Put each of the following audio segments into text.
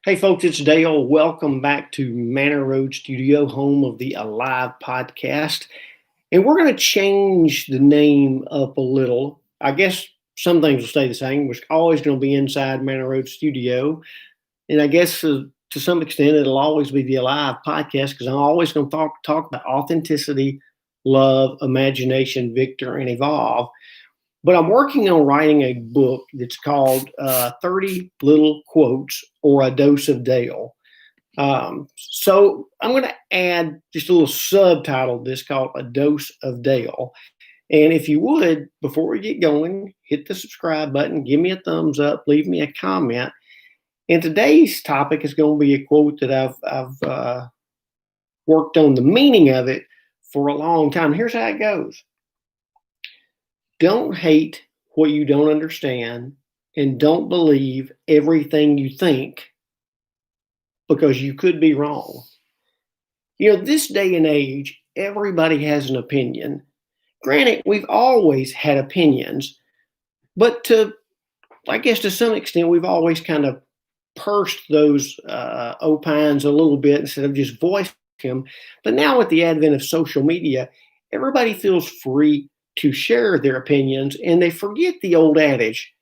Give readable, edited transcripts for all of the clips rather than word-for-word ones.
Hey, folks, it's Dale. Welcome back to Manor Road Studio, home of the Alive podcast. And we're going to change the name up a little. I guess some things will stay the same. We're always going to be inside Manor Road Studio. And I guess to some extent, it'll always be the Alive podcast because I'm always going to talk about authenticity, love, imagination, victor, and evolve. But I'm working on writing a book that's called 30 Little Quotes or A Dose of Dale. So I'm going to add just a little subtitle to this called A Dose of Dale. And if you would, before we get going, hit the subscribe button, give me a thumbs up, leave me a comment. And today's topic is going to be a quote that I've worked on the meaning of it for a long time. Here's how it goes. Don't hate what you don't understand, and don't believe everything you think because you could be wrong. This day and age, everybody has an opinion. Granted, we've always had opinions, but I guess to some extent, we've always kind of pursed those opines a little bit instead of just voicing them. But now with the advent of social media, everybody feels free to share their opinions, and they forget the old adage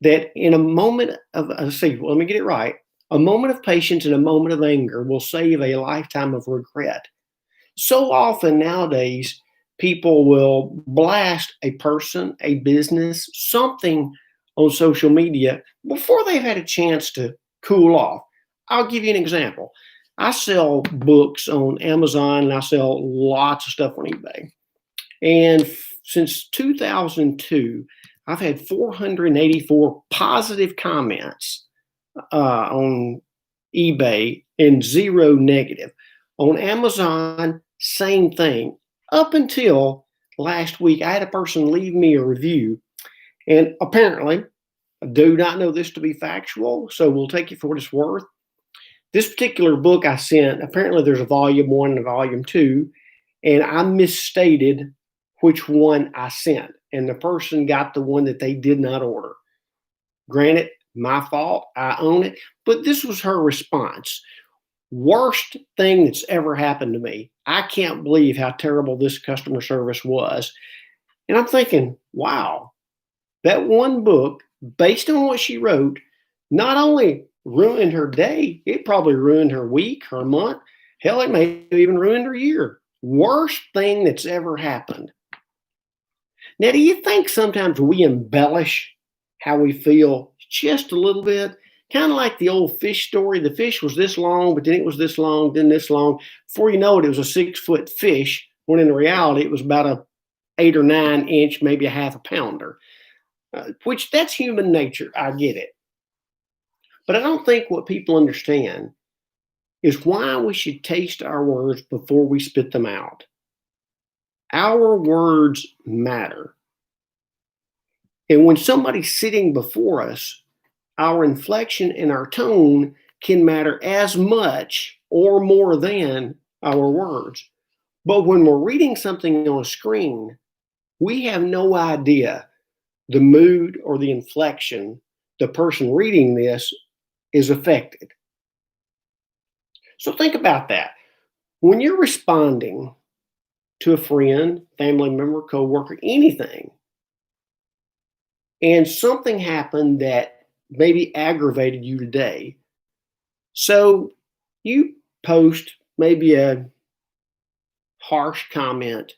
that in a moment of, let me get it right, a moment of patience and a moment of anger will save a lifetime of regret. So often nowadays, people will blast a person, a business, something on social media before they've had a chance to cool off. I'll give you an example. I sell books on Amazon and I sell lots of stuff on eBay. And since 2002, I've had 484 positive comments on eBay and 0 negative. On Amazon, same thing. Up until last week, I had a person leave me a review. And apparently, I do not know this to be factual, so we'll take it for what it's worth. This particular book I sent, apparently there's a volume 1 and a volume 2, and I misstated which one I sent, and the person got the one that they did not order. Granted, my fault, I own it, but this was her response. Worst thing that's ever happened to me. I can't believe how terrible this customer service was. And I'm thinking, wow, that one book, based on what she wrote, not only ruined her day, it probably ruined her week, her month. Hell, it may have even ruined her year. Worst thing that's ever happened. Now, do you think sometimes we embellish how we feel just a little bit? Kind of like the old fish story. The fish was this long, but then it was this long, then this long. Before you know it, it was a 6-foot fish, when in reality it was about a 8 or 9 inch, maybe a half a pounder. Which that's human nature. I get it. But I don't think what people understand is why we should taste our words before we spit them out. Our words matter. And when somebody's sitting before us, our inflection and our tone can matter as much or more than our words. But when we're reading something on a screen, we have no idea the mood or the inflection the person reading this is affected. So think about that. When you're responding to a friend, family member, coworker, anything, and something happened that maybe aggravated you today, so you post maybe a harsh comment,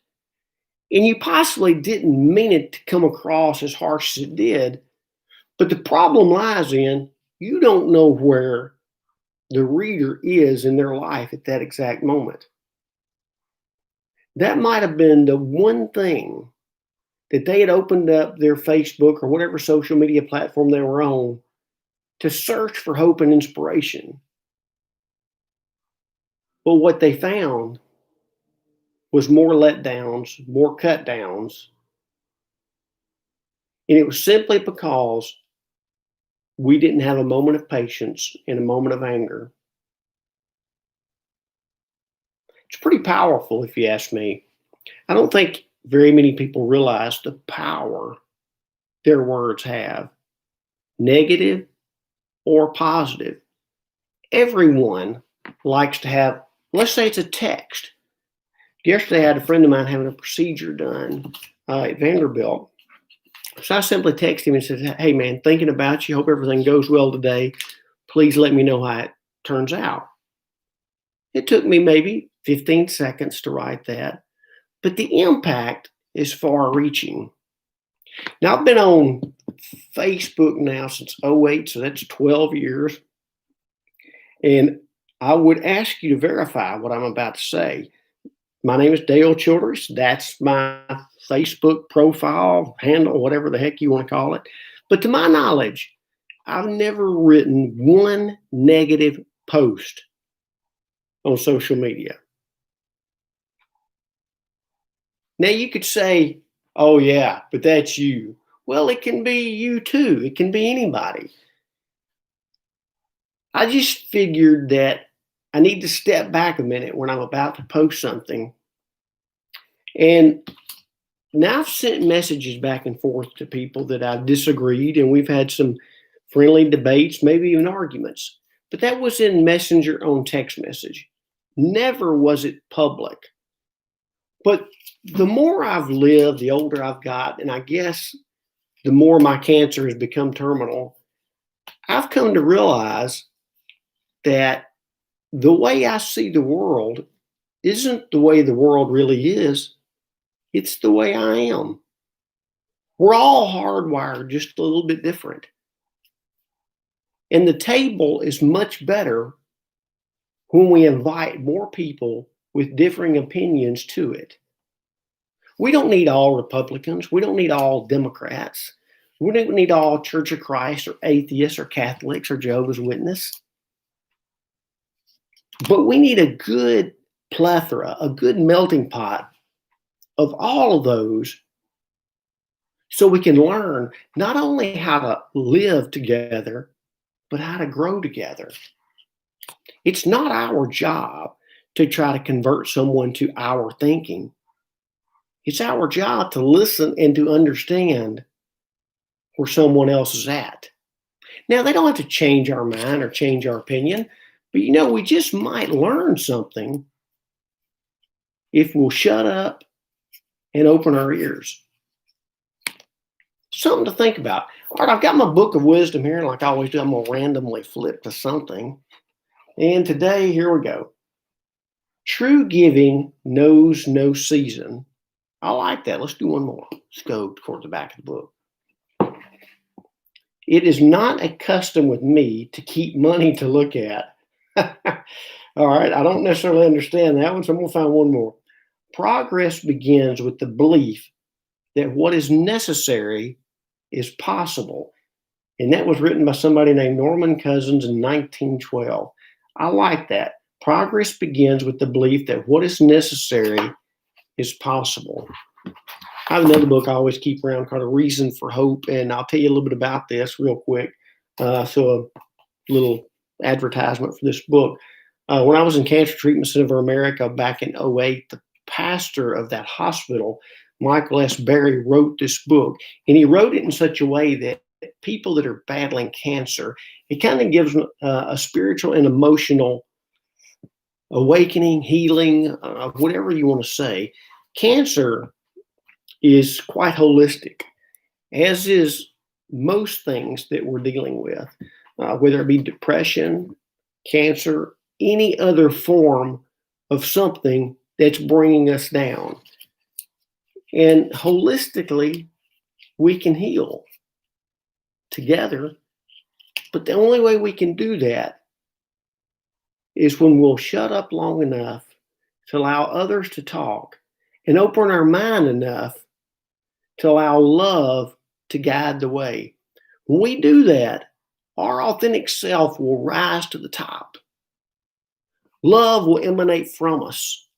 and you possibly didn't mean it to come across as harsh as it did, but the problem lies in you don't know where the reader is in their life at that exact moment. That might have been the one thing that they had opened up their Facebook or whatever social media platform they were on to search for hope and inspiration. But what they found was more letdowns, more cut downs. And it was simply because we didn't have a moment of patience and a moment of anger. It's pretty powerful, if you ask me. I don't think very many people realize the power their words have, negative or positive. Everyone likes to have, let's say it's a text. Yesterday, I had a friend of mine having a procedure done at Vanderbilt. So I simply texted him and said, "Hey, man, thinking about you. Hope everything goes well today. Please let me know how it turns out." It took me maybe 15 seconds to write that, but the impact is far reaching. Now, I've been on Facebook now since '08, so that's 12 years. And I would ask you to verify what I'm about to say. My name is Dale Childress. That's my Facebook profile handle, whatever the heck you want to call it. But to my knowledge, I've never written one negative post on social media. Now you could say, "Oh yeah, but that's you." Well, it can be you too. It can be anybody. I just figured that I need to step back a minute when I'm about to post something. And now I've sent messages back and forth to people that I've disagreed, and we've had some friendly debates, maybe even arguments. But that was in Messenger on text message. Never was it public. But the more I've lived, the older I've got, and I guess the more my cancer has become terminal, I've come to realize that the way I see the world isn't the way the world really is. It's the way I am. We're all hardwired just a little bit different. And the table is much better when we invite more people with differing opinions to it. We don't need all Republicans. We don't need all Democrats. We don't need all Church of Christ or atheists or Catholics or Jehovah's Witness. But we need a good plethora, a good melting pot of all of those so we can learn not only how to live together, but how to grow together. It's not our job to try to convert someone to our thinking. It's our job to listen and to understand where someone else is at. Now, they don't have to change our mind or change our opinion, but we just might learn something if we'll shut up and open our ears. Something to think about. All right, I've got my book of wisdom here, and like I always do, I'm going to randomly flip to something. And today, here we go. True giving knows no season. I like that. Let's do one more. Let's go toward the back of the book. It is not a custom with me to keep money to look at. All right, I don't necessarily understand that one, so I'm going to find one more. Progress begins with the belief that what is necessary is possible. And that was written by somebody named Norman Cousins in 1912. I like that. Progress begins with the belief that what is necessary is possible. I have another book I always keep around called A Reason for Hope, and I'll tell you a little bit about this real quick. So a little advertisement for this book. When I was in Cancer Treatment Center of America back in '08, the pastor of that hospital, Michael S. Berry, wrote this book, and he wrote it in such a way that people that are battling cancer, it kind of gives them a spiritual and emotional awakening, healing, whatever you want to say. Cancer is quite holistic, as is most things that we're dealing with, whether it be depression, cancer, any other form of something that's bringing us down. And holistically, we can heal together. But the only way we can do that is when we'll shut up long enough to allow others to talk and open our mind enough to allow love to guide the way. When we do that, our authentic self will rise to the top. Love will emanate from us.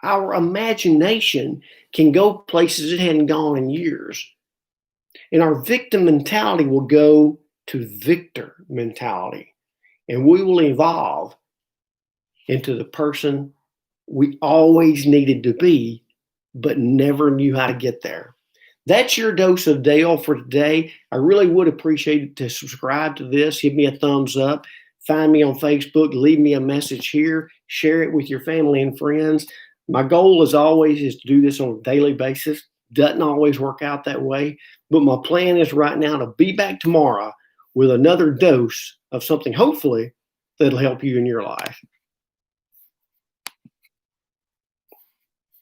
Our imagination can go places it hadn't gone in years. And our victim mentality will go to victor mentality. And we will evolve into the person we always needed to be, but never knew how to get there. That's your dose of Dale for today. I really would appreciate it to subscribe to this. Give me a thumbs up. find me on Facebook, leave me a message here, share it with your family and friends. My goal, as always, is to do this on a daily basis. Doesn't always work out that way, but my plan is right now to be back tomorrow with another dose of something, hopefully, that'll help you in your life.